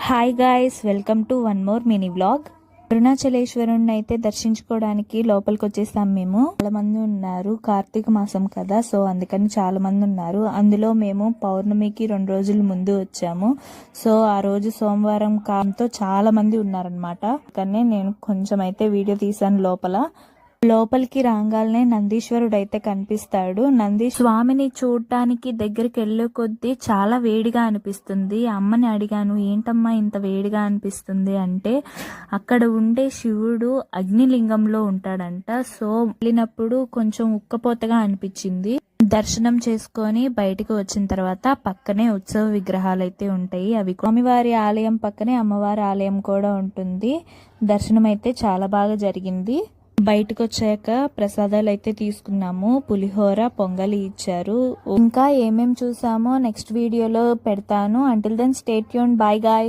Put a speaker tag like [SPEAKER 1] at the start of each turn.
[SPEAKER 1] Hi guys, welcome to one more mini vlog. అరుణాచలేశ్వరుని అయితే దర్శించుకోవడానికి లోపలికి వచ్చేసాం. మేము చాలా మంది ఉన్నారు, కార్తీక మాసం కదా, సో అందుకని చాలా మంది ఉన్నారు. అందులో మేము పౌర్ణమికి 2 రోజుల ముందు వచ్చాము. సో ఆ రోజు సోమవారం కాలంతో చాలా మంది ఉన్నారనమాట. కానీ నేను కొంచెం అయితే వీడియో తీసాను. లోపలికి రాగానే నందీశ్వరుడు అయితే కనిపిస్తాడు. స్వామిని చూడటానికి దగ్గరికి వెళ్లే కొద్దీ చాలా వేడిగా అనిపిస్తుంది. అమ్మని అడిగాను, ఏంటమ్మా ఇంత వేడిగా అనిపిస్తుంది అంటే, అక్కడ ఉండే శివుడు అగ్నిలింగంలో ఉంటాడంట. సో వెళ్ళినప్పుడు కొంచెం ఉక్కపోతగా అనిపించింది. దర్శనం చేసుకొని బయటికి వచ్చిన తర్వాత పక్కనే ఉత్సవ విగ్రహాలు అయితే ఉంటాయి. అవి స్వామివారి ఆలయం పక్కనే అమ్మవారి ఆలయం కూడా ఉంటుంది. దర్శనం అయితే చాలా బాగా జరిగింది. బయటకు వచ్చాక ప్రసాదాలు అయితే తీసుకున్నాము. పులిహోర, పొంగలి ఇచ్చారు. ఇంకా ఏమేం చూసామో నెక్స్ట్ వీడియోలో పెడతాను. Until then stay tuned. Bye guys.